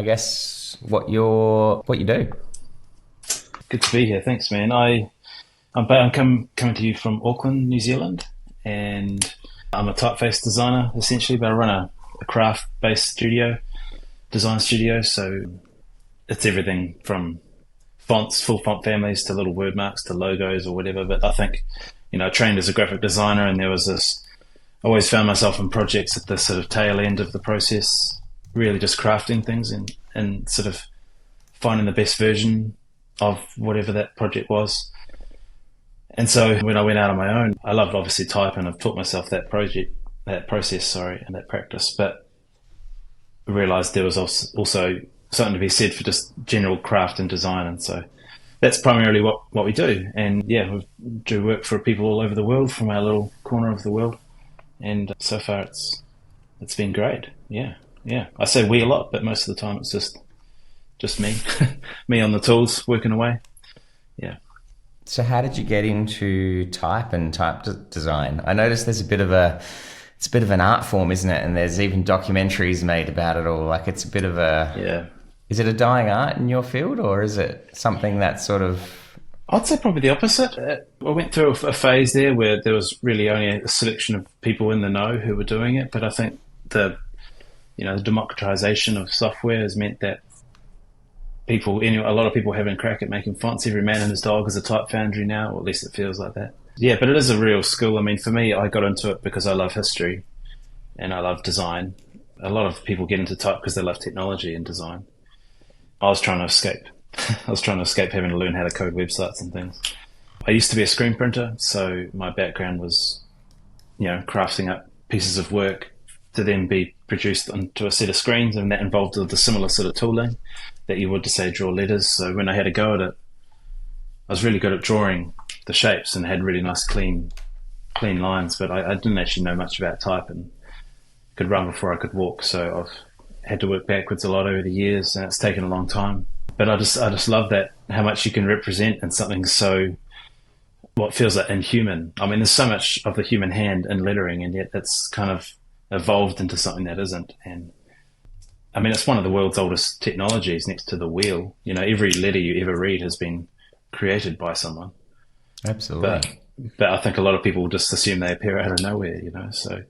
I guess, what you do. Good to be here. Thanks, man. Coming to you from Auckland, New Zealand, and I'm a typeface designer essentially, but I run a craft-based design studio. So it's everything from fonts, full font families to little word marks to logos or whatever. But I think, I trained as a graphic designer, and there was this. I always found myself in projects at the sort of tail end of the process, really just crafting things and sort of finding the best version of whatever that project was. And so when I went out on my own, I loved obviously type, and I've taught myself that process, sorry, and that practice. But I realised there was also something to be said for just general craft and design. And so that's primarily what we do. And yeah, we do work for people all over the world from our little corner of the world. And so far it's been great. Yeah, yeah. I say we a lot, but most of the time it's just me, me on the tools working away. Yeah. So how did you get into type and design? I noticed it's a bit of an art form, isn't it? And there's even documentaries made about it all. Like it's a bit of a, Yeah. is it a dying art in your field, or is it something that's sort of, I'd say probably the opposite. I went through a phase there where there was really only a selection of people in the know who were doing it. But I think the democratization of software has meant that a lot of people having a crack at making fonts. Every man and his dog is a type foundry now, or at least it feels like that. Yeah, but it is a real skill. I mean, for me, I got into it because I love history and I love design. A lot of people get into type because they love technology and design. I was trying to escape. I was trying to escape having to learn how to code websites and things. I used to be a screen printer, so my background was, crafting up pieces of work to then be produced onto a set of screens, and that involved the similar sort of tooling that you would to say draw letters. So when I had a go at it, I was really good at drawing the shapes and had really nice clean lines, but I didn't actually know much about type and could run before I could walk. So I've had to work backwards a lot over the years, and it's taken a long time. But I just love that, how much you can represent in something so what feels like inhuman. I mean, there's so much of the human hand in lettering, and yet it's kind of evolved into something that isn't. And I mean, it's one of the world's oldest technologies next to the wheel. Every letter you ever read has been created by someone. absolutely. But I think a lot of people just assume they appear out of nowhere, So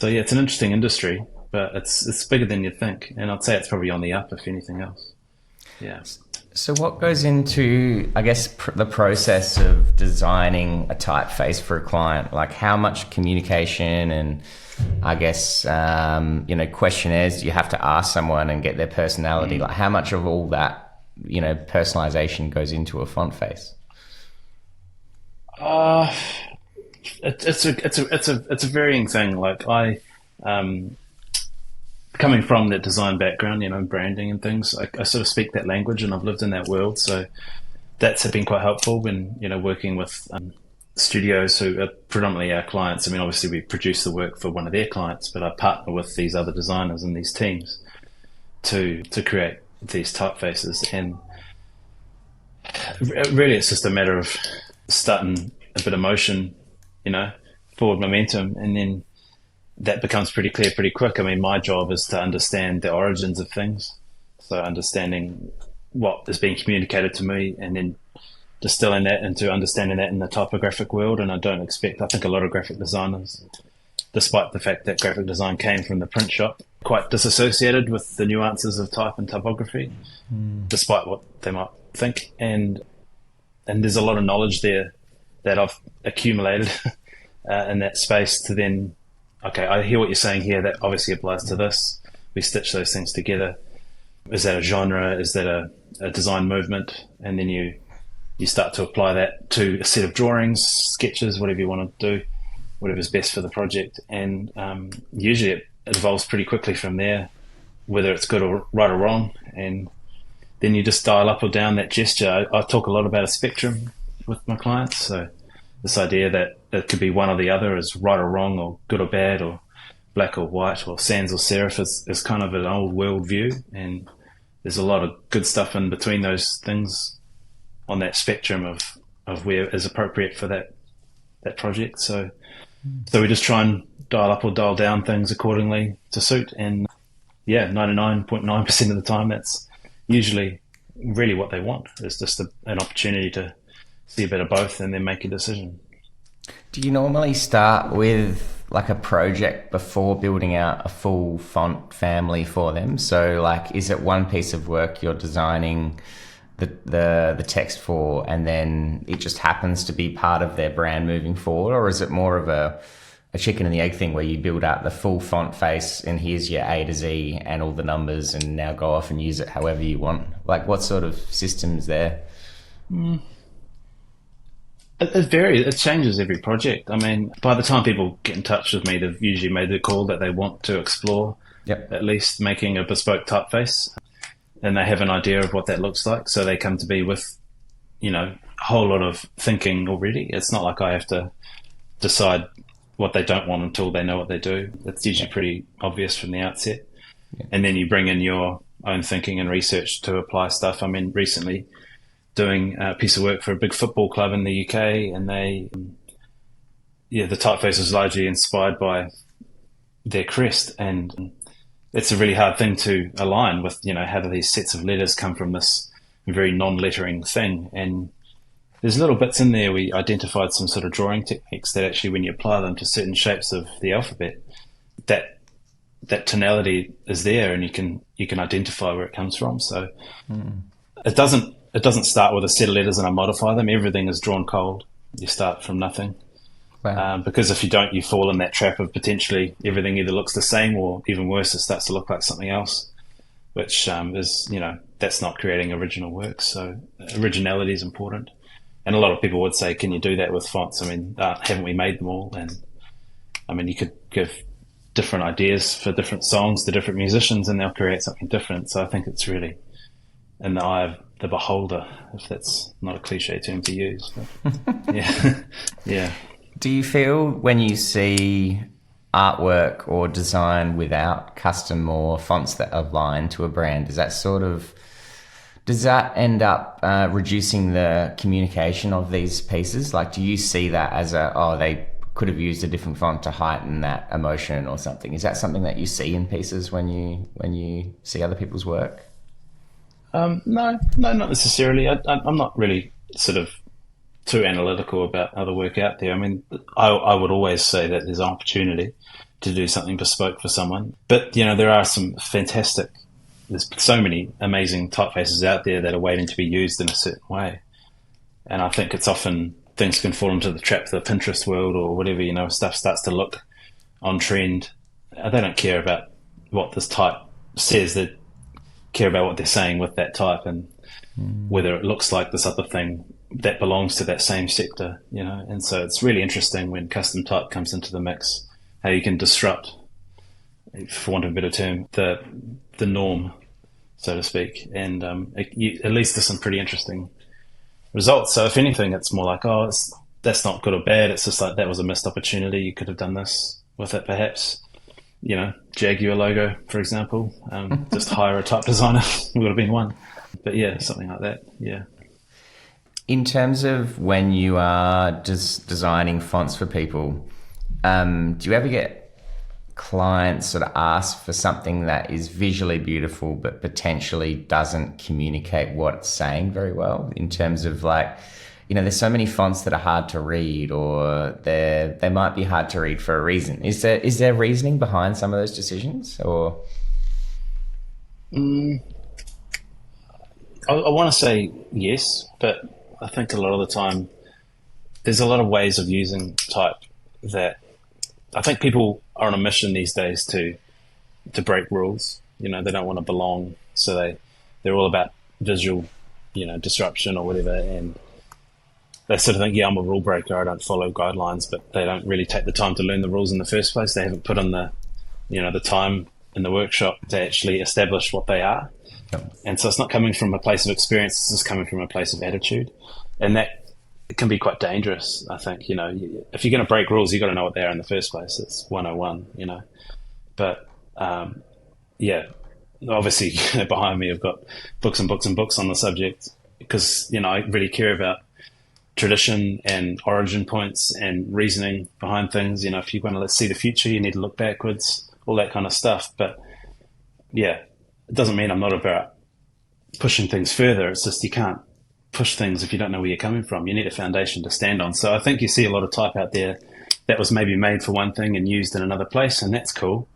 yeah, it's an interesting industry, but it's bigger than you think. And I'd say it's probably on the up, if anything else. Yeah. So what goes into, I guess, the process of designing a typeface for a client? Like how much communication and I guess, questionnaires do you have to ask someone and get their personality? Like how much of all that, personalization goes into a font face? It's a varying thing. Like coming from that design background, branding and things, I sort of speak that language and I've lived in that world. So that's been quite helpful when, working with studios who are predominantly our clients. I mean, obviously we produce the work for one of their clients, but I partner with these other designers and these teams to create these typefaces. And really it's just a matter of starting a bit of motion, forward momentum, and then that becomes pretty clear pretty quick. I mean, my job is to understand the origins of things. So understanding what is being communicated to me and then distilling that into understanding that in the typographic world. And I think a lot of graphic designers, despite the fact that graphic design came from the print shop, quite disassociated with the nuances of type and typography, despite what they might think. And there's a lot of knowledge there that I've accumulated in that space to then, okay, I hear what you're saying here. That obviously applies to this. We stitch those things together. Is that a genre? Is that a design movement? And then you start to apply that to a set of drawings, sketches, whatever you want to do, whatever's best for the project. And usually it evolves pretty quickly from there, whether it's good or right or wrong. And then you just dial up or down that gesture. I talk a lot about a spectrum with my clients. So this idea that it could be one or the other, is right or wrong, or good or bad, or black or white, or sans or serif is kind of an old world view. And there's a lot of good stuff in between those things on that spectrum of where is appropriate for that project. So we just try and dial up or dial down things accordingly to suit. And yeah, 99.9% of the time, that's usually really what they want. It's just an opportunity to see a bit of both and then make a decision. Do you normally start with like a project before building out a full font family for them? So like, is it one piece of work you're designing the text for, and then it just happens to be part of their brand moving forward? Or is it more of a chicken and the egg thing where you build out the full font face and here's your A to Z and all the numbers and now go off and use it however you want? Like, what sort of systems there? It varies. It changes every project. I mean, by the time people get in touch with me, they've usually made the call that they want to explore at least making a bespoke typeface, and they have an idea of what that looks like. So they come to me with, a whole lot of thinking already. It's not like I have to decide what they don't want until they know what they do. It's usually pretty obvious from the outset. Yeah. And then you bring in your own thinking and research to apply stuff. I mean, recently doing a piece of work for a big football club in the UK, and the typeface was largely inspired by their crest, and it's a really hard thing to align with, how do these sets of letters come from this very non-lettering thing. And there's little bits in there. We identified some sort of drawing techniques that actually, when you apply them to certain shapes of the alphabet, that tonality is there, and you can identify where it comes from. So it doesn't start with a set of letters and I modify them. Everything is drawn cold. You start from nothing. Wow. Because if you don't, you fall in that trap of potentially everything either looks the same, or even worse, it starts to look like something else, which is, that's not creating original work. So originality is important. And a lot of people would say, can you do that with fonts? I mean, haven't we made them all? And I mean, you could give different ideas for different songs to different musicians and they'll create something different. So I think it's really in the eye of the beholder, if that's not a cliche term to use. But yeah. Yeah. Do you feel when you see artwork or design without custom or fonts that align to a brand, does that end up reducing the communication of these pieces? Like, do you see that as they could have used a different font to heighten that emotion or something? Is that something that you see in pieces when you see other people's work? No, not necessarily. I'm not really sort of too analytical about other work out there. I mean, I would always say that there's an opportunity to do something bespoke for someone. But, there are some there's so many amazing typefaces out there that are waiting to be used in a certain way. And I think it's often things can fall into the trap of the Pinterest world or whatever, stuff starts to look on trend. They don't care about what this type says. They care about what they're saying with that type and whether it looks like this other thing that belongs to that same sector, And so it's really interesting when custom type comes into the mix, how you can disrupt, for want of a better term, the norm, so to speak. And at least there's some pretty interesting results. So if anything, it's more like, that's not good or bad. It's just like, that was a missed opportunity. You could have done this with it, perhaps. Jaguar logo, for example. Just hire a type designer. Would have been one. But yeah, something like that. Yeah. In terms of when you are just designing fonts for people, do you ever get clients sort of ask for something that is visually beautiful but potentially doesn't communicate what it's saying very well? In terms of like, there's so many fonts that are hard to read, or they might be hard to read for a reason. Is there reasoning behind some of those decisions, or? I want to say yes, but I think a lot of the time there's a lot of ways of using type that I think people are on a mission these days to break rules. They don't want to belong, so they're all about visual, disruption or whatever, and they sort of think, I'm a rule breaker, I don't follow guidelines, but they don't really take the time to learn the rules in the first place. They haven't put in the time in the workshop to actually establish what they are. Yep. And so it's not coming from a place of experience, it's just coming from a place of attitude. And that can be quite dangerous, I think. If you're going to break rules, you've got to know what they are in the first place. It's 101, But, obviously, behind me I've got books and books and books on the subject because, I really care about tradition and origin points and reasoning behind things. If you want to see the future, you need to look backwards, all that kind of stuff. But yeah, it doesn't mean I'm not about pushing things further. It's just you can't push things if you don't know where you're coming from. You need a foundation to stand on. So I think you see a lot of type out there that was maybe made for one thing and used in another place, and that's cool.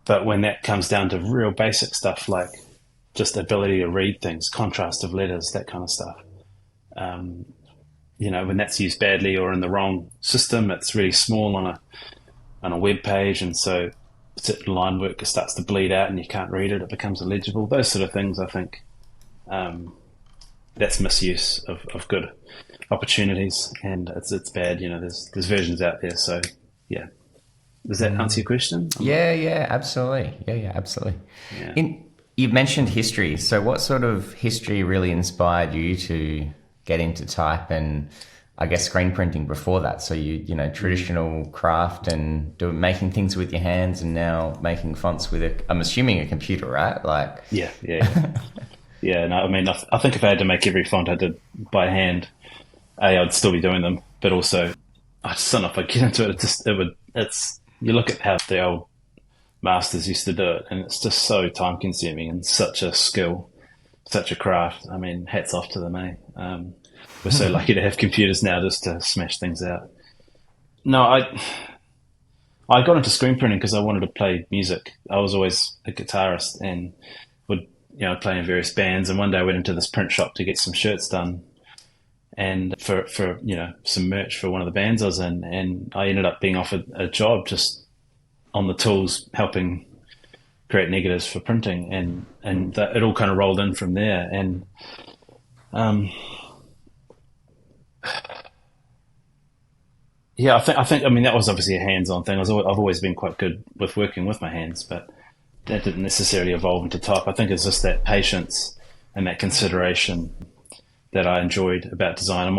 But when that comes down to real basic stuff like just ability to read things, contrast of letters, that kind of stuff, when that's used badly or in the wrong system, it's really small on a web page, and so certain line work starts to bleed out and you can't read it. It becomes illegible. Those sort of things, I think, that's misuse of good opportunities, and it's bad. There's versions out there. So yeah, does that answer your question? Yeah, absolutely. Yeah, absolutely. Yeah. You've mentioned history. So what sort of history really inspired you to get into type and I guess screen printing before that? So traditional craft and making things with your hands, and now making fonts with I'm assuming a computer, right? Like yeah. Yeah, no, I mean, I think if I had to make every font I did by hand, I'd still be doing them. But also, I just don't know if I get into it. You look at how the old masters used to do it, and it's just so time consuming and such a skill, such a craft. I mean, hats off to them, eh? We're so lucky to have computers now just to smash things out. No, I got into screen printing because I wanted to play music. I was always a guitarist and would play in various bands. And one day I went into this print shop to get some shirts done, and for some merch for one of the bands I was in, and I ended up being offered a job just on the tools helping create negatives for printing, and it all kind of rolled in from there. And yeah, I think that was obviously a hands-on thing. I've always been quite good with working with my hands, but that didn't necessarily evolve into type. I think it's just that patience and that consideration that I enjoyed about design.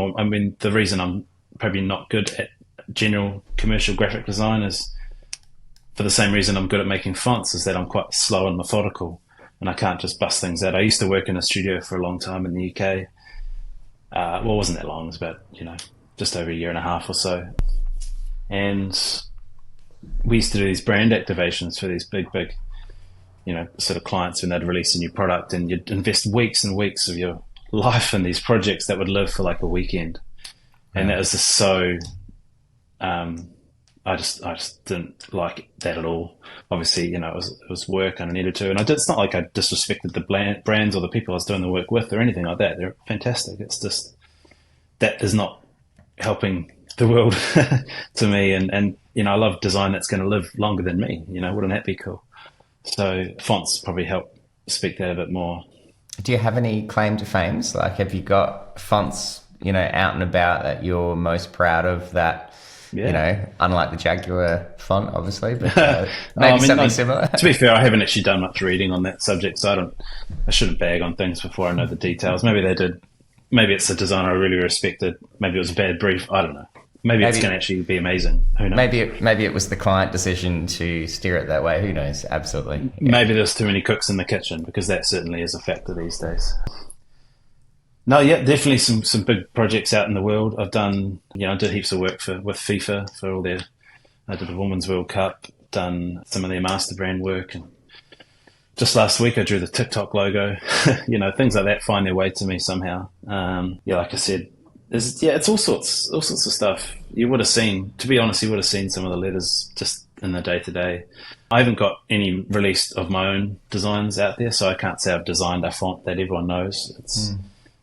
The reason I'm probably not good at general commercial graphic design is for the same reason I'm good at making fonts, is that I'm quite slow and methodical, and I can't just bust things out. I used to work in a studio for a long time in the UK. Well, it wasn't that long. It was about, just over a year and a half or so. And we used to do these brand activations for these big, sort of clients when they'd release a new product, and you'd invest weeks and weeks of your life in these projects that would live for like a weekend. And that was just so, I just didn't like that at all. Obviously, it was work and I needed to, and it's not like I disrespected the brands or the people I was doing the work with or anything like that. They're fantastic. It's just, that is not helping the world to me. And I love design that's going to live longer than me. Wouldn't that be cool? So fonts probably help speak that a bit more. Do you have any claim to fames? Like, have you got fonts, out and about that you're most proud of that, unlike the Jaguar font, obviously, but maybe something similar? To be fair, I haven't actually done much reading on that subject, so I shouldn't bag on things before I know the details. Maybe they did. Maybe it's a designer I really respected. Maybe it was a bad brief. I don't know. Maybe it's going to actually be amazing. Who knows? Maybe it was the client decision to steer it that way. Who knows? Absolutely. Yeah. Maybe there's too many cooks in the kitchen, because that certainly is a factor these days. No, yeah, definitely some big projects out in the world. I've done, I did heaps of work with FIFA for all I did the Women's World Cup, done some of their master brand work, and just last week I drew the TikTok logo. Things like that find their way to me somehow. Like I said, it's all sorts of stuff. You would have seen, to be honest, some of the letters just in the day-to-day. I haven't got any released of my own designs out there, so I can't say I've designed a font that everyone knows. It's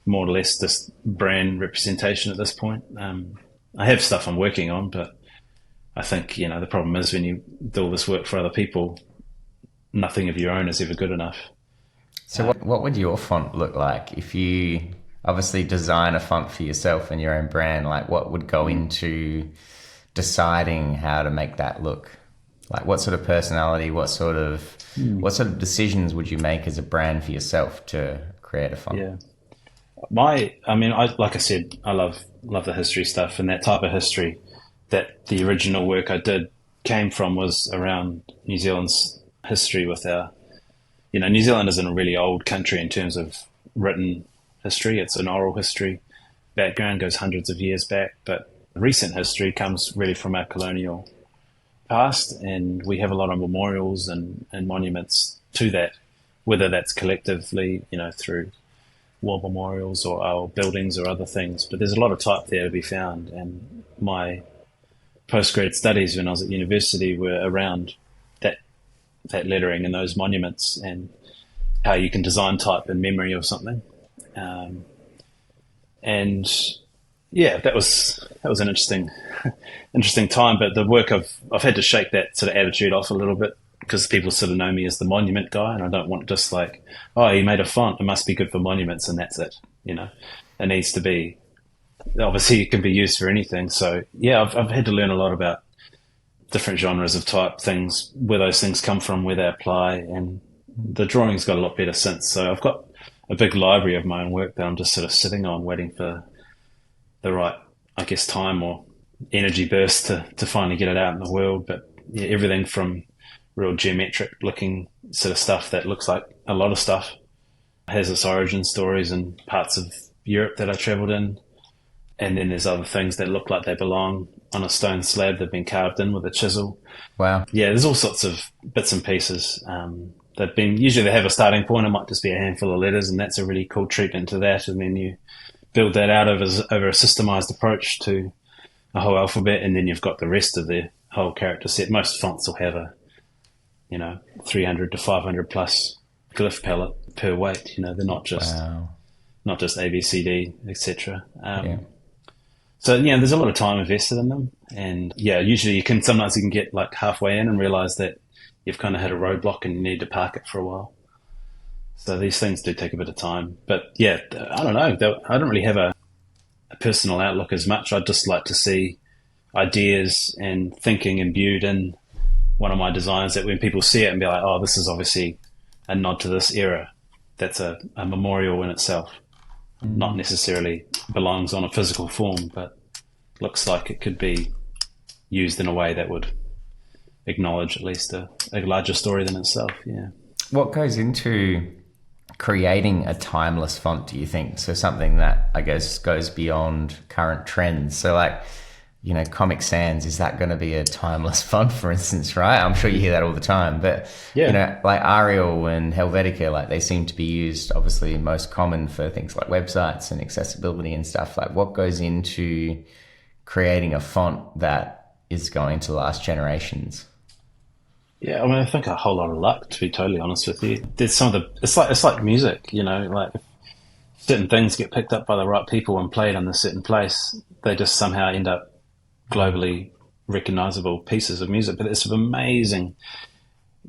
more or less just brand representation at this point. I have stuff I'm working on, but I think, the problem is when you do all this work for other people, nothing of your own is ever good enough. So what would your font look like if you obviously design a font for yourself and your own brand? Like, what would go into deciding how to make that look? Like, what sort of personality, what sort of decisions would you make as a brand for yourself to create a font? Yeah. Like I said, I love the history stuff, and that type of history that the original work I did came from was around New Zealand's history with New Zealand isn't a really old country in terms of written history. It's an oral history background, goes hundreds of years back, but recent history comes really from our colonial past, and we have a lot of memorials and monuments to that, whether that's collectively, through war memorials or our buildings or other things. But there's a lot of type there to be found. And my postgrad studies when I was at university were around that lettering and those monuments and how you can design type in memory of something. And yeah, that was an interesting time. But the work I've had to shake that sort of attitude off a little bit, because people sort of know me as the monument guy, and I don't want just like, oh, he made a font, it must be good for monuments, and that's it. It needs to be, obviously it can be used for anything. So yeah, I've had to learn a lot about different genres of type, things, where those things come from, where they apply, and the drawing's got a lot better since. So I've got a big library of my own work that I'm just sort of sitting on, waiting for the right, I guess, time or energy burst to finally get it out in the world. But yeah, everything from real geometric looking sort of stuff that looks like a lot of stuff has its origin stories in parts of Europe that I travelled in. And then there's other things that look like they belong on a stone slab they've been carved in with a chisel. Wow. Yeah, there's all sorts of bits and pieces. Usually they have a starting point. It might just be a handful of letters, and that's a really cool treatment to that. And then you build that out over a systemized approach to a whole alphabet, and then you've got the rest of the whole character set. Most fonts will have a 300 to 500 plus glyph palette per weight. They're not just A, B, C, D, etc. So there's a lot of time invested in them, and usually sometimes you can get like halfway in and realize that you've kind of hit a roadblock and you need to park it for a while. So these things do take a bit of time, but yeah, I don't know. I don't really have a personal outlook as much. I'd just like to see ideas and thinking imbued in one of my designs that when people see it and be like, oh, this is obviously a nod to this era. That's a memorial in itself. Not necessarily belongs on a physical form, but looks like it could be used in a way that would acknowledge at least a larger story than itself. Yeah. What goes into creating a timeless font, do you think? So something that I guess goes beyond current trends. So like, Comic Sans, is that going to be a timeless font, for instance, right? I'm sure you hear that all the time, but like Arial and Helvetica, like they seem to be used obviously most common for things like websites and accessibility and stuff. Like what goes into creating a font that is going to last generations? Yeah, I mean, I think a whole lot of luck, to be totally honest with you. There's it's like music, like if certain things get picked up by the right people and played in a certain place, they just somehow end up globally recognizable pieces of music. But there's some amazing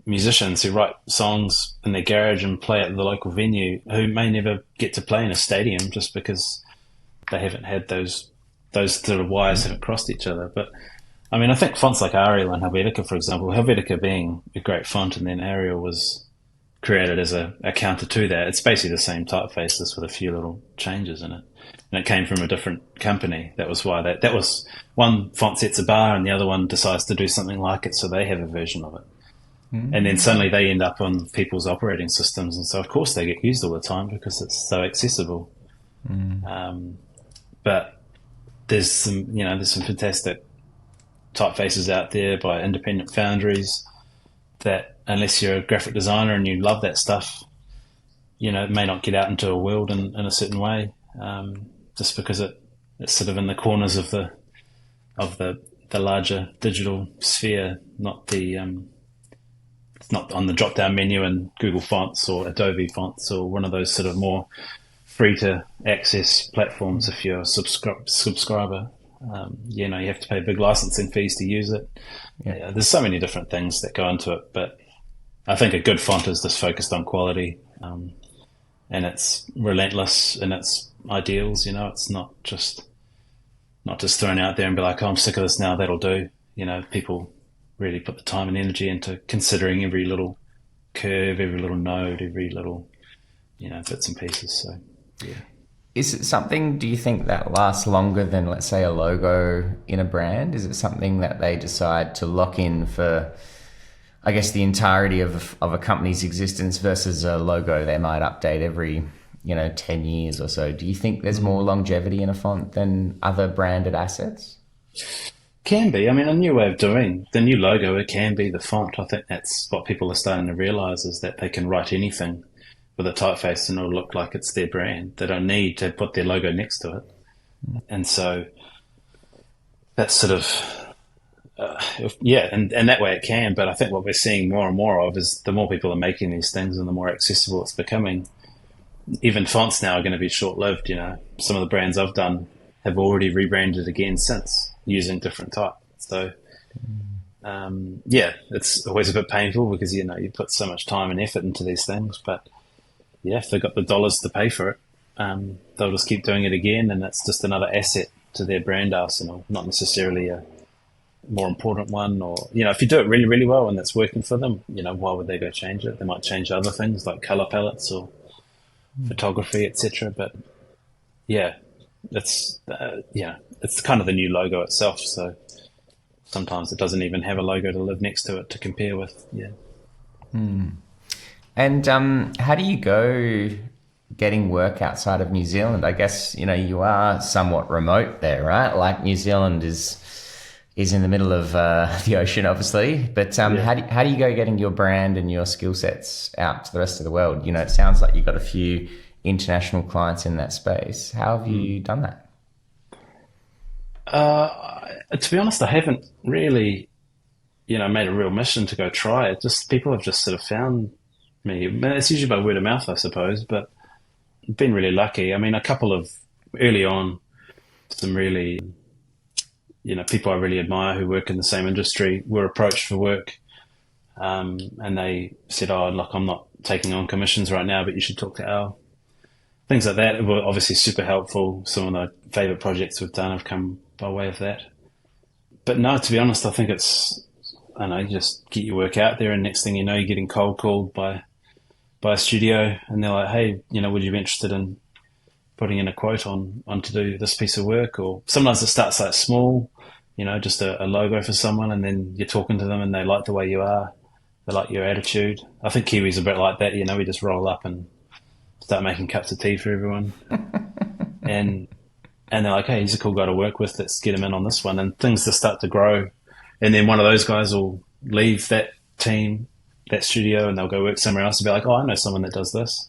musicians who write songs in their garage and play at the local venue who may never get to play in a stadium just because they haven't had those sort of wires haven't crossed each other. But I mean, I think fonts like Arial and Helvetica, for example, Helvetica being a great font and then Arial was created as a counter to that. It's basically the same typeface, just with a few little changes in it. And it came from a different company. That was why that was one font sets a bar and the other one decides to do something like it, so they have a version of it. Mm-hmm. And then suddenly they end up on people's operating systems, and so of course they get used all the time because it's so accessible. Mm. But there's some fantastic typefaces out there by independent foundries that, unless you're a graphic designer and you love that stuff, it may not get out into a world in a certain way. Just because it's sort of in the corners of the larger digital sphere, it's not on the drop down menu in Google Fonts or Adobe Fonts or one of those sort of more free to access platforms. If you're a subscriber, you have to pay big licensing fees to use it. Yeah, there's so many different things that go into it, but I think a good font is just focused on quality, and it's relentless in its ideals. It's not just thrown out there and be like, oh, I'm sick of this now, that'll do. People really put the time and energy into considering every little curve, every little node, every little bits and pieces. So yeah. Is it something, do you think, that lasts longer than, let's say, a logo in a brand? Is it something that they decide to lock in for, I guess, the entirety of a company's existence versus a logo they might update every 10 years or so? Do you think there's more longevity in a font than other branded assets? Can be. I mean, a new way of doing the new logo, it can be the font. I think that's what people are starting to realize, is that they can write anything with a typeface and it'll look like it's their brand. They don't need to put their logo next to it. And so that's sort of, and that way it can. But I think what we're seeing more and more of is the more people are making these things and the more accessible it's becoming. Even fonts now are going to be short-lived. Some of the brands I've done have already rebranded again since, using different type. So, it's always a bit painful because, you put so much time and effort into these things. But, if they've got the dollars to pay for it, they'll just keep doing it again. And that's just another asset to their brand arsenal, not necessarily a more important one. Or, if you do it really, really well and that's working for them, why would they go change it? They might change other things like color palettes or photography, etc. But, it's kind of the new logo itself. So sometimes it doesn't even have a logo to live next to it to compare with. And how do you go getting work outside of New Zealand? I guess you are somewhat remote there, right? Like New Zealand is in the middle of the ocean, obviously. But how do you go getting your brand and your skill sets out to the rest of the world? It sounds like you've got a few international clients in that space. How have you done that? To be honest, I haven't really, made a real mission to go try it. Just people have just sort of found me. It's usually by word of mouth, I suppose, but I've been really lucky. I mean, a couple of early on, some really, people I really admire who work in the same industry were approached for work. And they said, "Oh, look, I'm not taking on commissions right now, but you should talk to Al." Things like that were obviously super helpful. Some of the favourite projects we've done have come by way of that. But no, to be honest, I think it's, you just get your work out there, and next thing you know, you're getting cold called by a studio, and they're like, "Hey, would you be interested in putting in a quote on to do this piece of work?" Or sometimes it starts like small, just a logo for someone, and then you're talking to them and they like the way you are, they like your attitude. I think Kiwis are a bit like that, we just roll up and start making cups of tea for everyone. and they're like, "Hey, he's a cool guy to work with, let's get him in on this one." And things just start to grow. And then one of those guys will leave that team, that studio, and they'll go work somewhere else and be like, "Oh, I know someone that does this."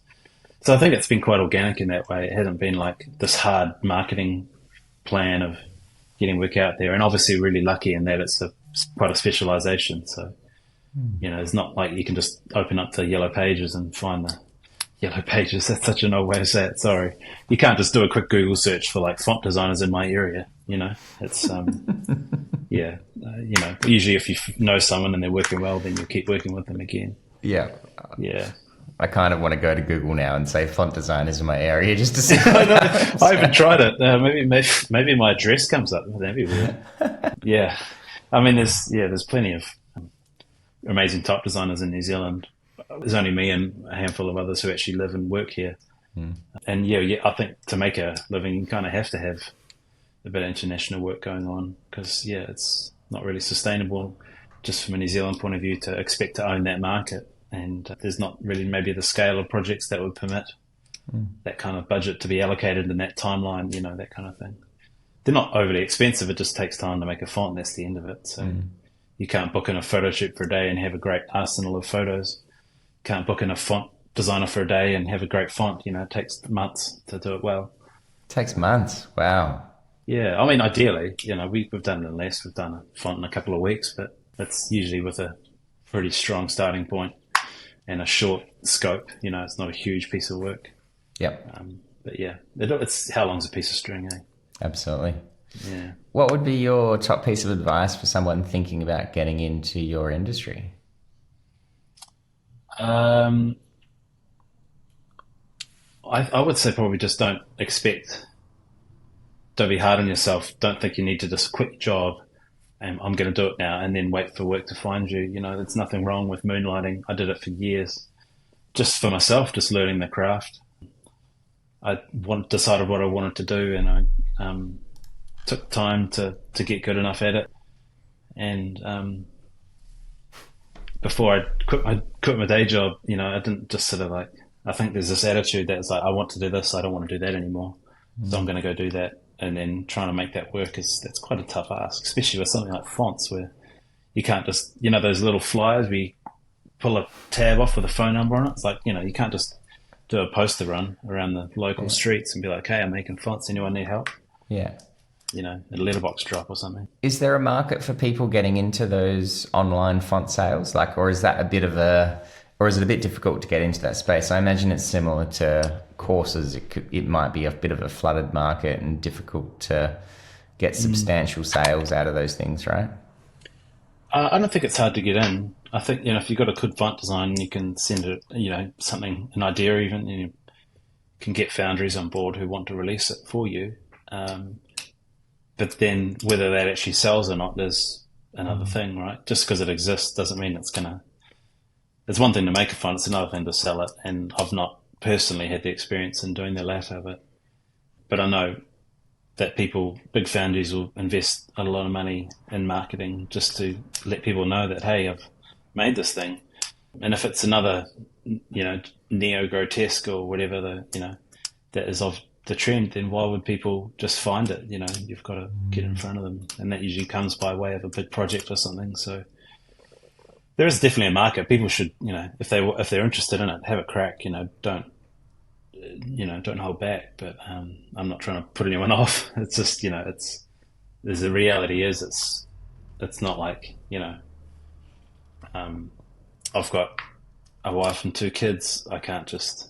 So I think it's been quite organic in that way. It hasn't been like this hard marketing plan of getting work out there. And obviously really lucky in that it's quite a specialization. So, it's not like you can just open up the Yellow Pages and find the Yellow Pages. That's such an old way to say it. Sorry. You can't just do a quick Google search for like font designers in my area. It's, usually if you know someone and they're working well, then you'll keep working with them again. Yeah. Yeah. I kind of want to go to Google now and say font designers in my area just to see. I haven't tried it. Maybe my address comes up. That'd be weird. Yeah. I mean, there's plenty of amazing type designers in New Zealand. There's only me and a handful of others who actually live and work here. And I think to make a living, you kind of have to have a bit of international work going on because, it's not really sustainable just from a New Zealand point of view to expect to own that market. And there's not really maybe the scale of projects that would permit that kind of budget to be allocated in that timeline, that kind of thing. They're not overly expensive. It just takes time to make a font. That's the end of it. So you can't book in a photo shoot for a day and have a great arsenal of photos. Can't book in a font designer for a day and have a great font. It takes months to do it well. It takes months. Wow. Yeah. I mean, ideally, we've done it in less. We've done a font in a couple of weeks, but it's usually with a pretty strong starting point and a short scope. It's not a huge piece of work. Yep. But it's how long's a piece of string, eh? Absolutely. Yeah. What would be your top piece of advice for someone thinking about getting into your industry? I would say probably just don't be hard on yourself. Don't think you need to just quit your job and I'm going to do it now and then wait for work to find you. There's nothing wrong with moonlighting. I did it for years just for myself, just learning the craft. I decided what I wanted to do and I took time to get good enough at it. And before I quit my day job, I didn't just sort of like, I think there's this attitude that's like, I want to do this, I don't want to do that anymore. So I'm going to go do that. and then trying to make that work that's quite a tough ask, especially with something like fonts where you can't just, those little flyers where you pull a tab off with a phone number on it. It's like, you can't just do a poster run around the local streets and be like, hey, I'm making fonts, anyone need help? Yeah. A letterbox drop or something. Is there a market for people getting into those online font sales? Or is that or is it a bit difficult to get into that space? I imagine it's similar to courses. It might be a bit of a flooded market and difficult to get substantial sales out of those things, right? I don't think it's hard to get in. I think, if you've got a good font design, you can send it, an idea even, and you can get foundries on board who want to release it for you. But then whether that actually sells or not is another thing, right? Just because it exists doesn't mean it's going to... It's one thing to make a font, it's another thing to sell it. And I've not personally had the experience in doing the latter, but I know that big foundries will invest a lot of money in marketing just to let people know that, hey, I've made this thing. And if it's another, neo-grotesque or whatever that is of the trend, then why would people just find it? You've got to get in front of them, and that usually comes by way of a big project or something. So there is definitely a market. People should, if they're interested in it, have a crack. Don't hold back. But I'm not trying to put anyone off. It's just, the reality is it's not like, I've got a wife and 2 kids. I can't just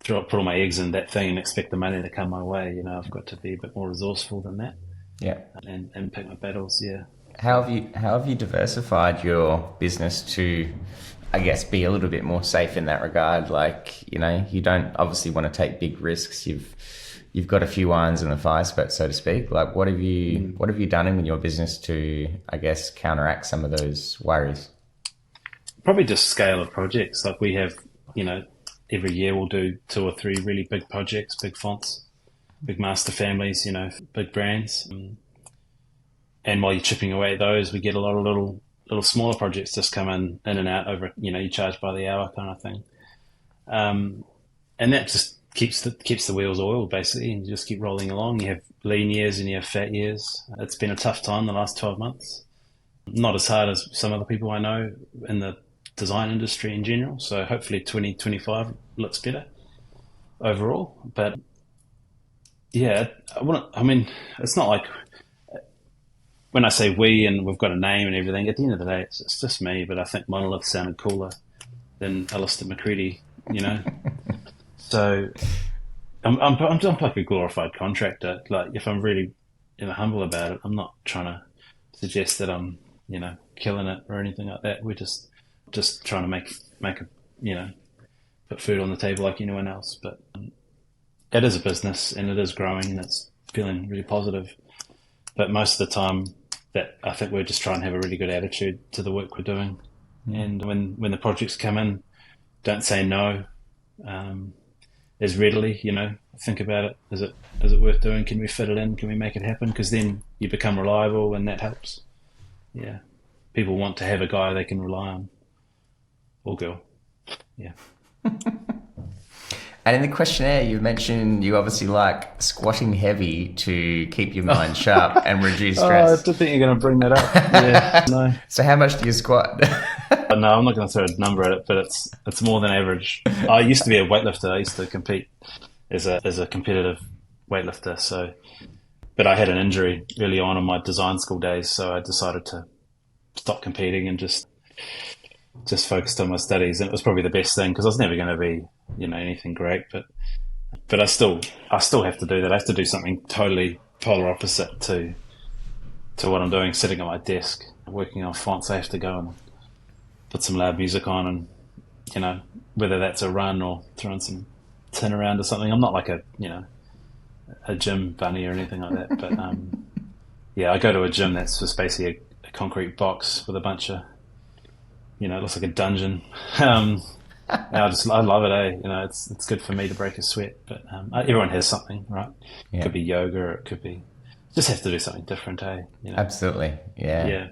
put all my eggs in that thing and expect the money to come my way. I've got to be a bit more resourceful than that. Yeah. And pick my battles. Yeah. How have you diversified your business to, I guess, be a little bit more safe in that regard? You don't obviously want to take big risks. You've got a few irons in the fire, so to speak. What have you done in your business to, I guess, counteract some of those worries? Probably just scale of projects. Like we have, every year we'll do 2 or 3 really big projects, big fonts, big master families, big brands. And while you're chipping away at those, we get a lot of little smaller projects just come in and out over, you charge by the hour kind of thing. And that just keeps the wheels oiled basically, and you just keep rolling along. You have lean years and you have fat years. It's been a tough time the last 12 months. Not as hard as some other people I know in the design industry in general. So hopefully 2025 looks better overall. But yeah, it's not like when I say we and we've got a name and everything, at the end of the day, it's just me. But I think Monolith sounded cooler than Alistair McCready, So I'm like a glorified contractor. Like if I'm really humble about it, I'm not trying to suggest that I'm killing it or anything like that. We're just trying to make a put food on the table like anyone else. But it is a business and it is growing and it's feeling really positive. But most of the time, that I think we're just trying to have a really good attitude to the work we're doing. And when the projects come in, don't say no as readily. Think about it. Is it worth doing? Can we fit it in? Can we make it happen? Because then you become reliable and that helps. Yeah, people want to have a guy they can rely on, or girl. Yeah. And in the questionnaire, you mentioned you obviously like squatting heavy to keep your mind sharp and reduce stress. I did think you're going to bring that up. Yeah, no. So how much do you squat? No, I'm not going to throw a number at it, but it's more than average. I used to be a weightlifter. I used to compete as a competitive weightlifter. But I had an injury early on in my design school days, so I decided to stop competing and just focused on my studies. And it was probably the best thing because I was never going to be anything great, but I still have to do that. I have to do something totally polar opposite to what I'm doing, sitting at my desk working on fonts. I have to go and put some loud music on, and whether that's a run or throwing some tin around or something. I'm not like a gym bunny or anything like that, but I go to a gym that's just basically a concrete box with a bunch of it looks like a dungeon. I love it, it's good for me to break a sweat, but everyone has something, right? Yeah. It could be yoga, or it could be just have to do something different, Absolutely. Yeah.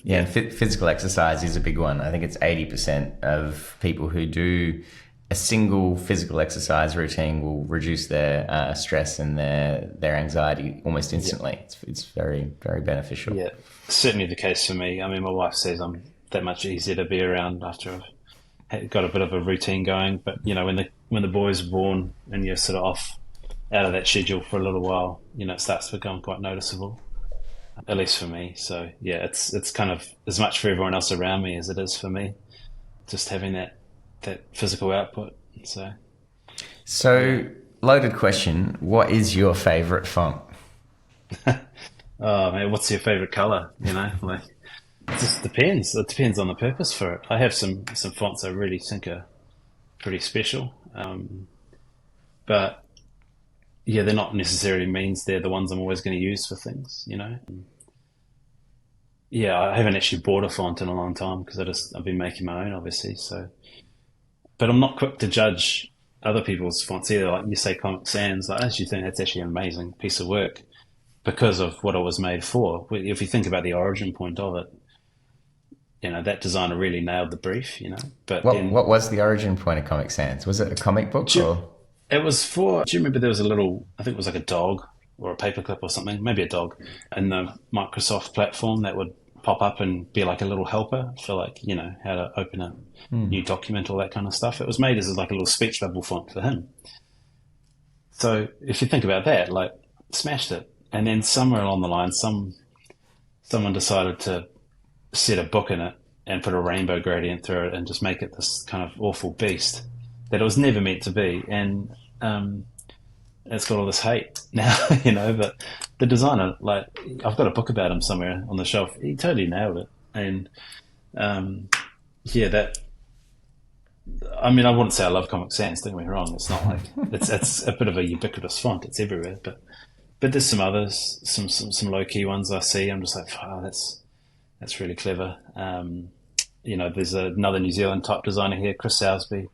And physical exercise is a big one. I think it's 80% of people who do a single physical exercise routine will reduce their stress and their anxiety almost instantly. It's very, very beneficial. Yeah, certainly the case for me. I mean, my wife says I'm that much easier to be around after I've got a bit of a routine going. But when the boys are born and you're sort of off out of that schedule for a little while, it starts to become quite noticeable, at least for me. So yeah, it's kind of as much for everyone else around me as it is for me, just having that physical output. So loaded question. What is your favorite font? Oh man, what's your favorite color? Like, it just depends. It depends on the purpose for it. I have some fonts I really think are pretty special. But yeah, they're not necessarily means they're the ones I'm always going to use for things, Yeah, I haven't actually bought a font in a long time because I've been making my own, obviously. So, but I'm not quick to judge other people's fonts either. Like you say, Comic Sans, I actually think that's actually an amazing piece of work because of what it was made for. If you think about the origin point of it, that designer really nailed the brief, But what was the origin point of Comic Sans? Was it a comic book or? It was for, do you remember there was a little, I think it was like a dog or a paperclip or something, maybe a dog, in the Microsoft platform that would pop up and be like a little helper for like, how to open a new document, all that kind of stuff. It was made as like a little speech bubble font for him. So if you think about that, like smashed it. And then somewhere along the line, someone decided to set a book in it and put a rainbow gradient through it and just make it this kind of awful beast that it was never meant to be. And it's got all this hate now, but the designer, like, I've got a book about him somewhere on the shelf. He totally nailed it. And I mean, I wouldn't say I love Comic Sans, don't get me wrong. It's not like, it's a bit of a ubiquitous font. It's everywhere. But there's some others, some low-key ones I see. I'm just like, oh, that's really clever. There's another New Zealand type designer here, Chris Salisbury,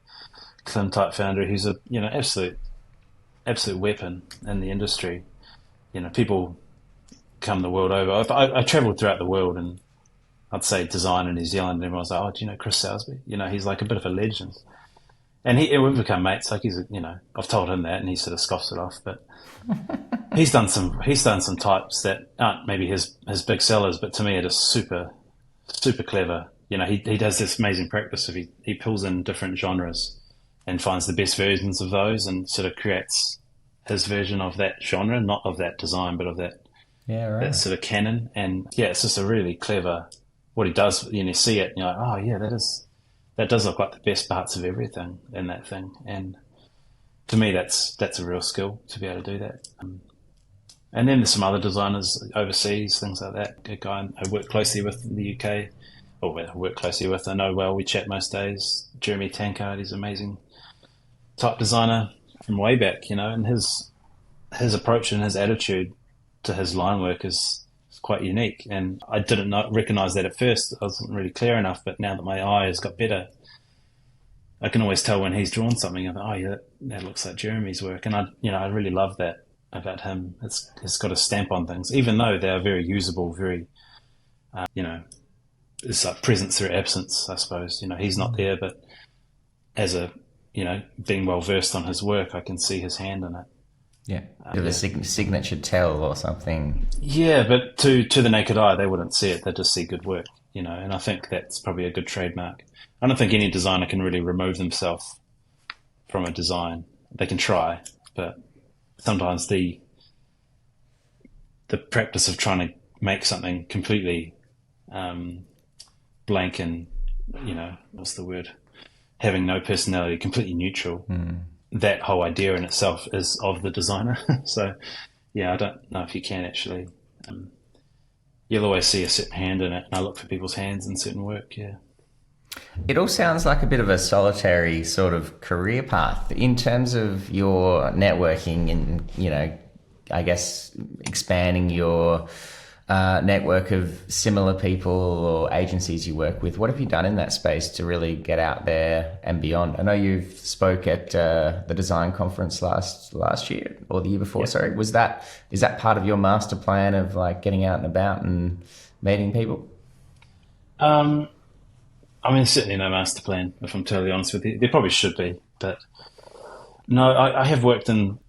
Klim type founder, who's a absolute weapon in the industry. People come the world over. I travelled throughout the world, and I'd say design in New Zealand, and everyone's like, "Oh, do you know Chris Salisbury? He's like a bit of a legend." And we've become mates. Like I've told him that, and he sort of scoffs it off. But he's done some types that aren't maybe his big sellers, but to me it is super, super clever. He does this amazing practice of he pulls in different genres and finds the best versions of those and sort of creates his version of that genre, not of that design, but of that that sort of canon. And yeah, it's just a really clever what he does. You see it, and you're like, oh yeah, that does look like the best parts of everything in that thing. And to me, that's a real skill to be able to do that. And then there's some other designers overseas, things like that. A guy I work closely with in the UK, I know well, we chat most days. Jeremy Tankard, he's an amazing type designer from way back, and his approach and his attitude to his line work is quite unique. And I didn't recognize that at first. I wasn't really clear enough, but now that my eye has got better, I can always tell when he's drawn something. I thought, oh yeah, that looks like Jeremy's work. And I really love that about him. It's got a stamp on things, even though they are very usable, very, it's like presence through absence, I suppose. He's not there, but as being well versed on his work, I can see his hand in it. Yeah, a signature tell or something. Yeah, but to the naked eye, they wouldn't see it. They just see good work, and I think that's probably a good trademark. I don't think any designer can really remove themselves from a design. They can try, but sometimes the practice of trying to make something completely blank and, what's the word? Having no personality, completely neutral. That whole idea in itself is of the designer. So, yeah, I don't know if you can actually. You'll always see a certain hand in it, and I look for people's hands in certain work, yeah. It all sounds like a bit of a solitary sort of career path in terms of your networking and, I guess expanding your network of similar people or agencies you work with. What have you done in that space to really get out there and beyond? I know you've spoke at the design conference last year or the year before. Yeah. Sorry, is that part of your master plan of like getting out and about and meeting people? I mean, certainly no master plan, if I'm totally honest with you. There probably should be. But no, I have worked in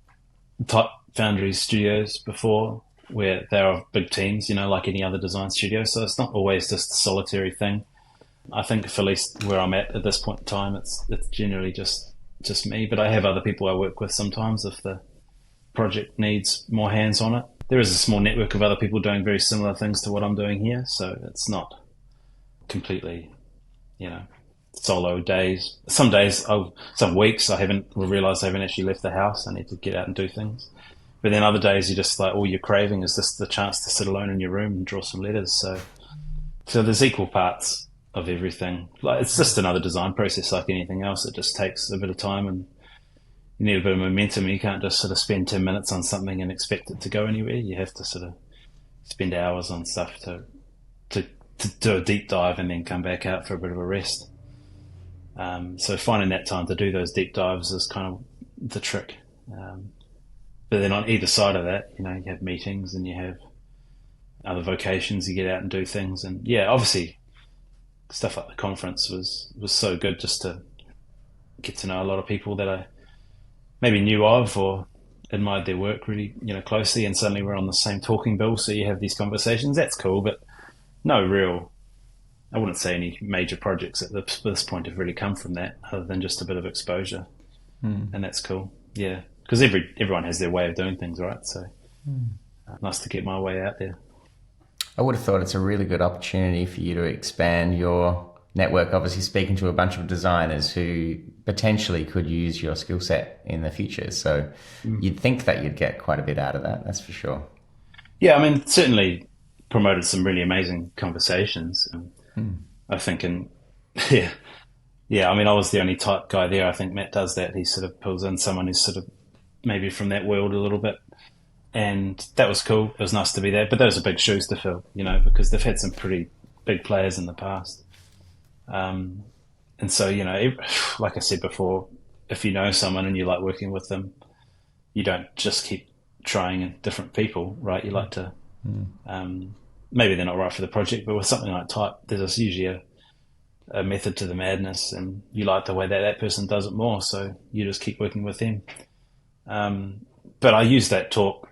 Type Foundry studios before where there are big teams, like any other design studio. So it's not always just a solitary thing. I think for at least where I'm at this point in time, it's generally just me. But I have other people I work with sometimes if the project needs more hands on it. There is a small network of other people doing very similar things to what I'm doing here, so it's not completely, solo days. Some weeks I haven't realised I haven't actually left the house. I need to get out and do things. But then other days you're just like, all you're craving is just the chance to sit alone in your room and draw some letters. So there's equal parts of everything. Like, it's just another design process like anything else. It just takes a bit of time and you need a bit of momentum. You can't just sort of spend 10 minutes on something and expect it to go anywhere. You have to sort of spend hours on stuff to do a deep dive and then come back out for a bit of a rest. So finding that time to do those deep dives is kind of the trick. But then on either side of that, you have meetings and you have other vocations. You get out and do things, and obviously stuff like the conference was so good just to get to know a lot of people that I maybe knew of or admired their work really, closely, and suddenly we're on the same talking bill. So you have these conversations. That's cool, but no real, I wouldn't say any major projects at this point have really come from that, other than just a bit of exposure, and that's cool. Yeah, because everyone has their way of doing things, right? So nice to get my way out there. I would have thought it's a really good opportunity for you to expand your network, obviously speaking to a bunch of designers who potentially could use your skill set in the future. So you'd think that you'd get quite a bit out of that, that's for sure. Yeah, I mean, certainly promoted some really amazing conversations. I think, I mean, I was the only type guy there. I think Matt does that. He sort of pulls in someone who's sort of maybe from that world a little bit. And that was cool. It was nice to be there. But those are big shoes to fill, because they've had some pretty big players in the past. And so, like I said before, if you know someone and you like working with them, you don't just keep trying different people, right? You like to, maybe they're not right for the project, but with something like Type, there's usually a method to the madness, and you like the way that person does it more. So you just keep working with them. But I use that talk.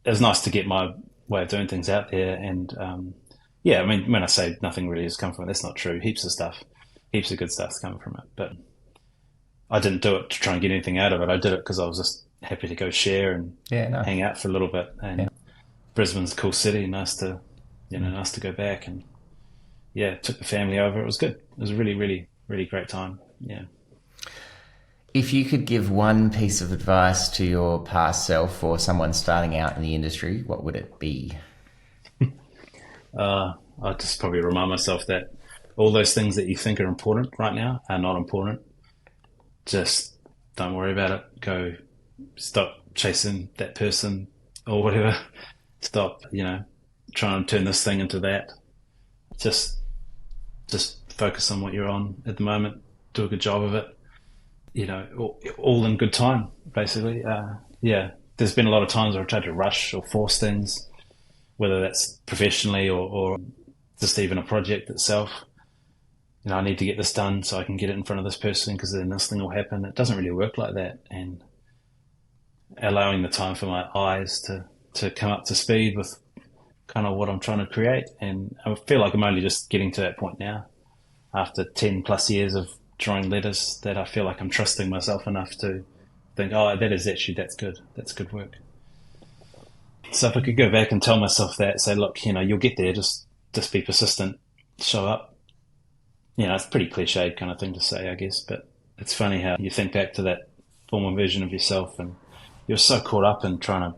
It was nice to get my way of doing things out there. And, I mean, when I say nothing really has come from it, that's not true. Heaps of good stuff's come from it. But I didn't do it to try and get anything out of it. I did it because I was just happy to go share and hang out for a little bit. And Brisbane's a cool city. Nice to go back. And took the family over. It was good. It was a really, really, really great time. Yeah. If you could give one piece of advice to your past self or someone starting out in the industry, what would it be? I'd just probably remind myself that all those things that you think are important right now are not important. Just don't worry about it. Go stop chasing that person or whatever. Stop, trying to turn this thing into that. Just focus on what you're on at the moment. Do a good job of it. All in good time, basically. There's been a lot of times where I've tried to rush or force things, whether that's professionally or just even a project itself. I need to get this done so I can get it in front of this person because then this thing will happen. It doesn't really work like that. And allowing the time for my eyes to come up to speed with kind of what I'm trying to create. And I feel like I'm only just getting to that point now after 10 plus years of drawing letters, that I feel like I'm trusting myself enough to think, that's good. That's good work. So if I could go back and tell myself that, say, look, you'll get there, just be persistent, show up. It's a pretty cliched kind of thing to say, I guess, but it's funny how you think back to that former version of yourself and you're so caught up in trying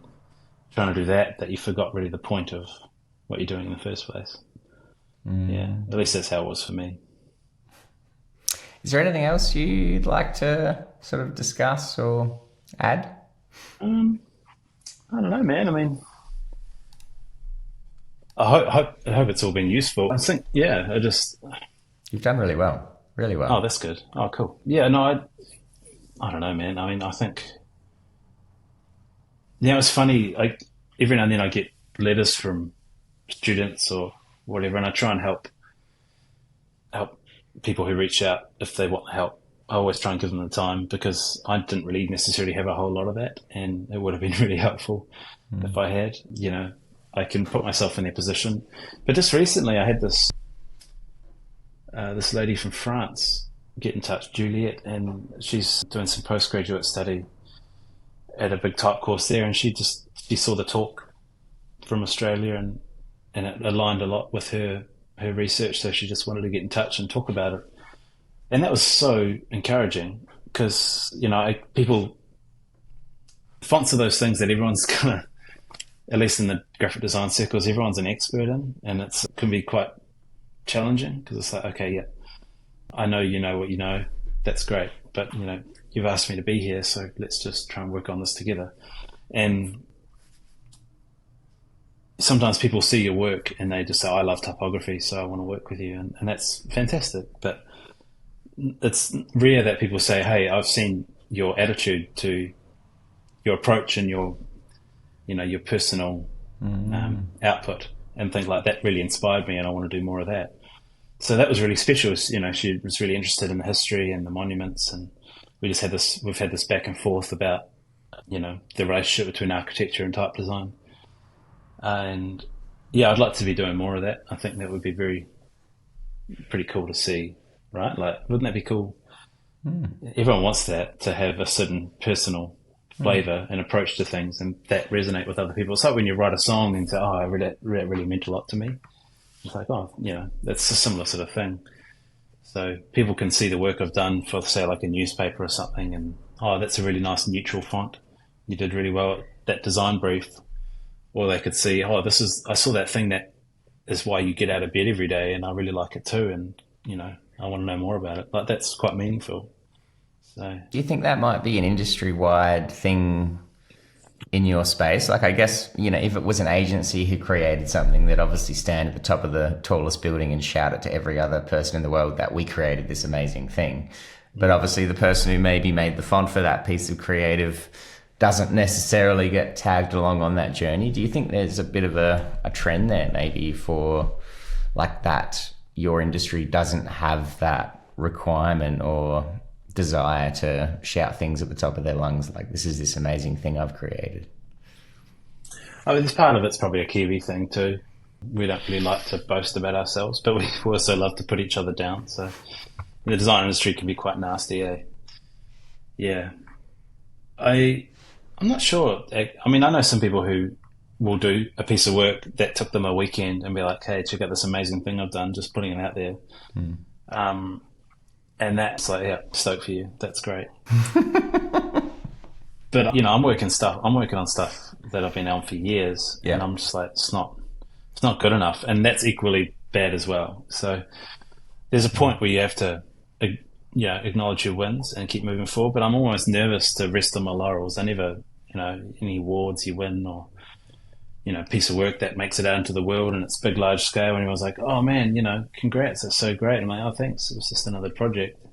to do that you forgot really the point of what you're doing in the first place. Yeah, at least that's how it was for me. Is there anything else you'd like to sort of discuss or add? I don't know, man. I mean, I hope it's all been useful. I think, You've done really well. Really well. Oh, that's good. Oh, cool. Yeah, no, I don't know, man. I mean, I think, it's funny. Like every now and then I get letters from students or whatever, and I try and help people who reach out if they want help. I always try and give them the time, because I didn't really necessarily have a whole lot of that, and it would have been really helpful if I had. I can put myself in their position. But just recently, I had this lady from France get in touch, Juliet, and she's doing some postgraduate study at a big type course there, and she saw the talk from Australia, and it aligned a lot with her research, so she just wanted to get in touch and talk about it. And that was so encouraging, because fonts are those things that everyone's kind of, at least in the graphic design circles, everyone's an expert in, and it can be quite challenging, because it's like, okay, yeah, I know you know what you know, that's great, but you've asked me to be here, so let's just try and work on this together. And sometimes people see your work and they just say, I love typography, so I want to work with you, and that's fantastic. But it's rare that people say, hey, I've seen your attitude to your approach and your personal output and things like that really inspired me, and I want to do more of that. So that was really special. She was really interested in the history and the monuments, and we've had this back and forth about, the relationship between architecture and type design. And yeah, I'd like to be doing more of that. I think that would be pretty cool to see, right? Like, wouldn't that be cool? Everyone wants that, to have a certain personal flavor and approach to things, and that resonate with other people. It's like when you write a song and say, oh, that really meant a lot to me. It's like, oh, that's a similar sort of thing. So people can see the work I've done for, say, like a newspaper or something, and, oh, that's a really nice neutral font. You did really well at that design brief. Or they could see, oh, I saw that thing that is why you get out of bed every day, and I really like it too, and, I want to know more about it. Like, that's quite meaningful. So, do you think that might be an industry-wide thing in your space? Like, I guess, if it was an agency who created something, they'd obviously stand at the top of the tallest building and shout it to every other person in the world that we created this amazing thing. But obviously the person who maybe made the font for that piece of creative doesn't necessarily get tagged along on that journey. Do you think there's a bit of a trend there maybe for like that your industry doesn't have that requirement or desire to shout things at the top of their lungs like, this is this amazing thing I've created? I mean, this part of it's probably a Kiwi thing too. We don't really like to boast about ourselves, but we also love to put each other down. So the design industry can be quite nasty, eh? Yeah. I'm not sure. I mean, I know some people who will do a piece of work that took them a weekend and be like, hey, check out this amazing thing I've done, just putting it out there. And that's like, yeah, stoked for you. That's great. But, I'm working on stuff that I've been on for years, and I'm just like, it's not good enough. And that's equally bad as well. So there's a point where you have to, acknowledge your wins and keep moving forward. But I'm almost nervous to rest on my laurels. I never, any awards you win or, piece of work that makes it out into the world and it's big, large scale, and everyone's like, oh man, congrats, that's so great. I'm like, oh, thanks. It was just another project.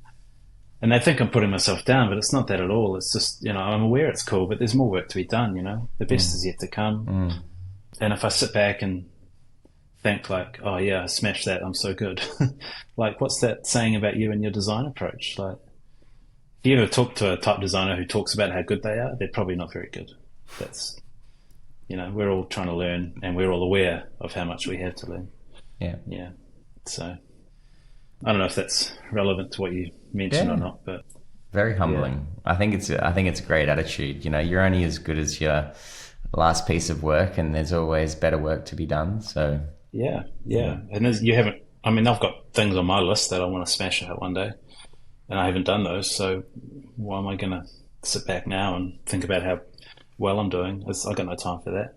And they think I'm putting myself down, but it's not that at all. It's just, I'm aware it's cool, but there's more work to be done, The best is yet to come. And if I sit back and think like, oh yeah, I smashed that, I'm so good. Like, what's that saying about you and your design approach? Like, if you ever talk to a type designer who talks about how good they are, they're probably not very good. That's, we're all trying to learn, and we're all aware of how much we have to learn. Yeah. So I don't know if that's relevant to what you mentioned or not, but very humbling. Yeah. I think it's a great attitude. You're only as good as your last piece of work, and there's always better work to be done. So yeah. And I've got things on my list that I want to smash out one day, and I haven't done those. So why am I going to sit back now and think about how well I'm doing? I've got no time for that.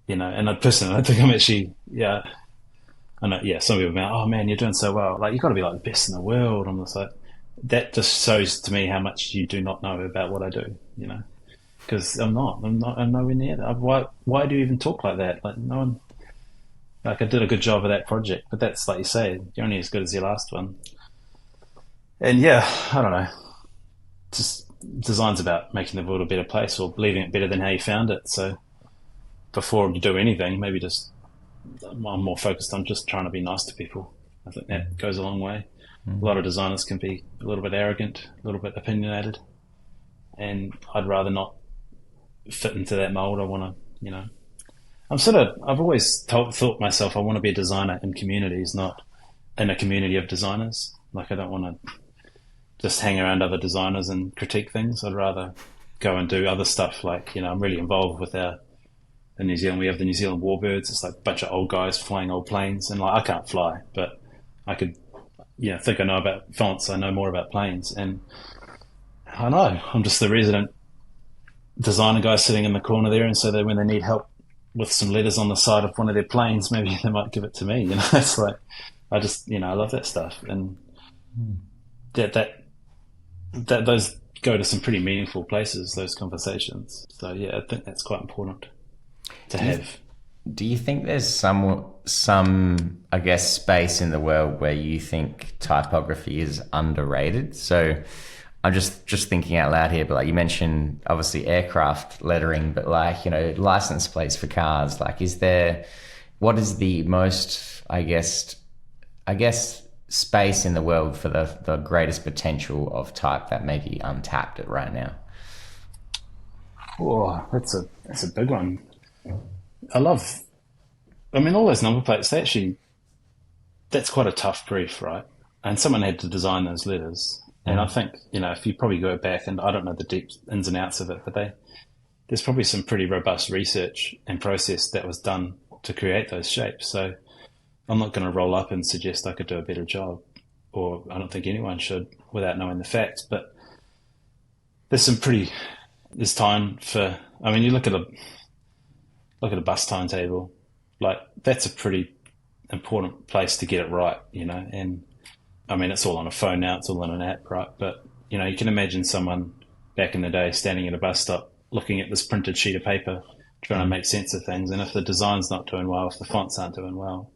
And I personally, I think I'm actually, I know, some people are like, oh man, you're doing so well. Like, you've got to be like the best in the world. I'm just like, that just shows to me how much you do not know about what I do, because I'm nowhere near that. Why do you even talk like that? Like, no one, like, I did a good job of that project, but that's, like you say, you're only as good as your last one. And I don't know, just design's about making the world a better place or leaving it better than how you found it. So before you do anything, maybe I'm more focused on just trying to be nice to people. I think that goes a long way. A lot of designers can be a little bit arrogant, a little bit opinionated, and I'd rather not fit into that mold. I want to, I've always thought myself, I want to be a designer in communities, not in a community of designers. Like, I don't want to just hang around other designers and critique things. I'd rather go and do other stuff. Like, I'm really involved with in New Zealand, we have the New Zealand Warbirds. It's like a bunch of old guys flying old planes, and like, I can't fly, but I could, think I know about fonts. I know more about planes, and I know I'm just the resident designer guy sitting in the corner there, and so that when they need help with some letters on the side of one of their planes, maybe they might give it to me. It's like, I just, I love that stuff, and that those go to some pretty meaningful places, those conversations. So yeah, I think that's quite important to have. Do you think there's some I guess space in the world where you think typography is underrated? So I'm just thinking out loud here, but like you mentioned, obviously aircraft lettering, but like, license plates for cars. Like, what is the most, I guess space in the world for the greatest potential of type that may be untapped at right now? Oh, that's a big one. All those number plates, that's quite a tough brief, right? And someone had to design those letters. And I think, if you probably go back, and I don't know the deep ins and outs of it, but there's probably some pretty robust research and process that was done to create those shapes. So I'm not going to roll up and suggest I could do a better job, or I don't think anyone should without knowing the facts. But there's time for, you look at a bus timetable, like that's a pretty important place to get it right, and it's all on a phone now, it's all on an app, right? But, you can imagine someone back in the day standing at a bus stop looking at this printed sheet of paper, trying to make sense of things. And if the design's not doing well, if the fonts aren't doing well,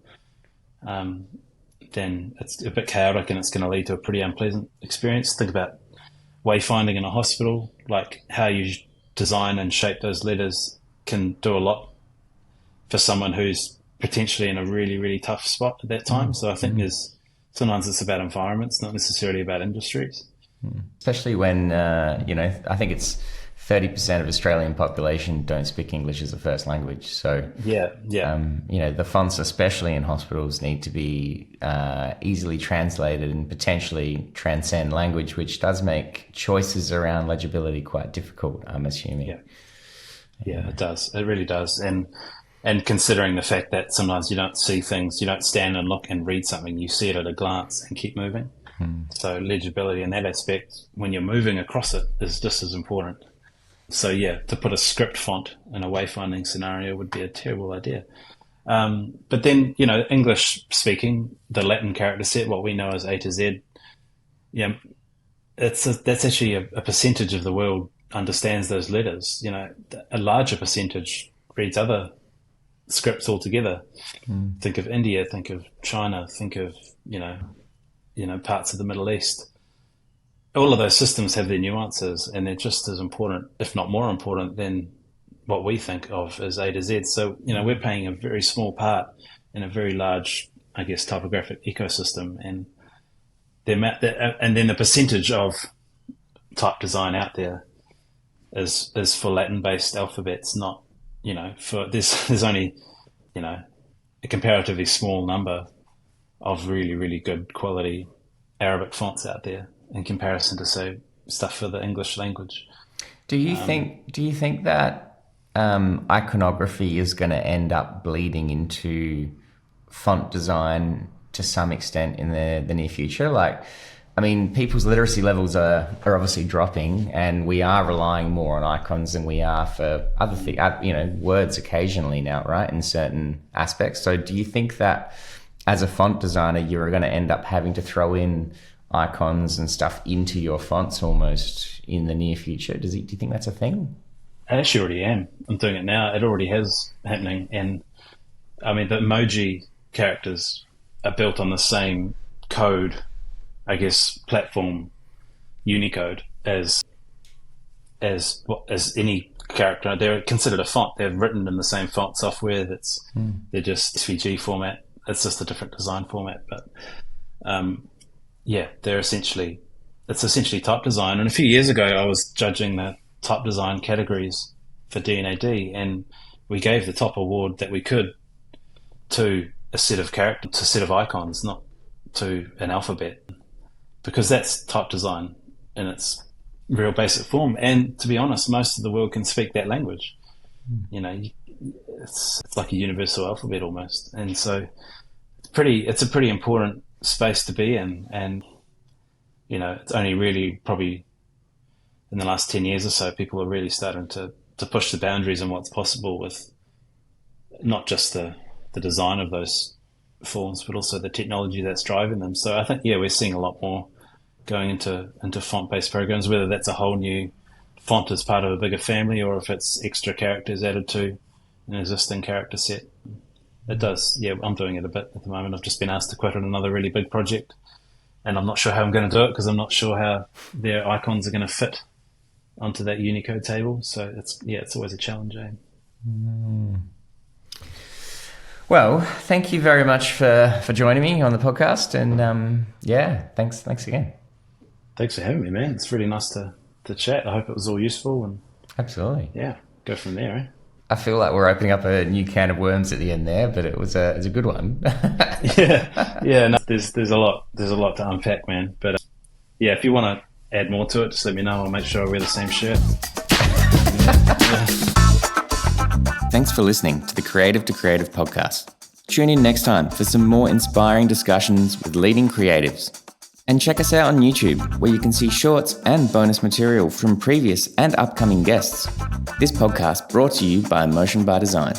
then it's a bit chaotic and it's going to lead to a pretty unpleasant experience. Think about wayfinding in a hospital, like how you design and shape those letters can do a lot for someone who's potentially in a really, really tough spot at that time. So I think sometimes it's about environments, not necessarily about industries. Especially when, I think it's 30% of Australian population don't speak English as a first language. So, the fonts, especially in hospitals, need to be easily translated and potentially transcend language, which does make choices around legibility quite difficult, I'm assuming. Yeah, it does. It really does. And considering the fact that sometimes you don't see things, you don't stand and look and read something, you see it at a glance and keep moving. So legibility in that aspect, when you're moving across it, is just as important. So yeah, to put a script font in a wayfinding scenario would be a terrible idea. But then, English speaking, the Latin character set, what we know as A to Z, that's actually a percentage of the world understands those letters. A larger percentage reads other scripts altogether. Think of India, think of China, think of parts of the Middle East. All of those systems have their nuances, and they're just as important, if not more important, than what we think of as A to Z. So we're playing a very small part in a very large, I guess, typographic ecosystem, and and then the percentage of type design out there is for Latin-based alphabets, not there's only a comparatively small number of really, really good quality Arabic fonts out there in comparison to, say, stuff for the English language. Do you think that iconography is going to end up bleeding into font design to some extent in the near future? Like, people's literacy levels are obviously dropping, and we are relying more on icons than we are for other things, words occasionally now, right, in certain aspects. So do you think that as a font designer, you're going to end up having to throw in icons and stuff into your fonts almost in the near future? Do you think that's a thing? I actually already am. I'm doing it now. It already has happening. And the emoji characters are built on the same code, I guess, platform Unicode as any character. They're considered a font. They're written in the same font software. They're just SVG format. It's just a different design format. But it's essentially type design. And a few years ago, I was judging the type design categories for D&AD, and we gave the top award that we could to a set of characters, to a set of icons, not to an alphabet, because that's type design in its real basic form. And to be honest, most of the world can speak that language. It's like a universal alphabet almost. And so it's a pretty important space to be in. And, it's only really probably in the last 10 years or so, people are really starting to push the boundaries on what's possible with not just the design of those forms, but also the technology that's driving them. So I think, we're seeing a lot more going into font-based programs, whether that's a whole new font as part of a bigger family or if it's extra characters added to an existing character set. It does. Yeah, I'm doing it a bit at the moment. I've just been asked to quote on another really big project, and I'm not sure how I'm going to do it because I'm not sure how their icons are going to fit onto that Unicode table. So it's always a challenge. Well, thank you very much for joining me on the podcast, and thanks again. Thanks for having me, man. It's really nice to chat. I hope it was all useful, and absolutely, go from there. Eh? I feel like we're opening up a new can of worms at the end there, but it's a good one. No, there's a lot to unpack, man. But if you want to add more to it, just let me know. I'll make sure I wear the same shirt. Thanks for listening to the Creative to Creative podcast. Tune in next time for some more inspiring discussions with leading creatives. And check us out on YouTube, where you can see shorts and bonus material from previous and upcoming guests. This podcast brought to you by Motion by Design.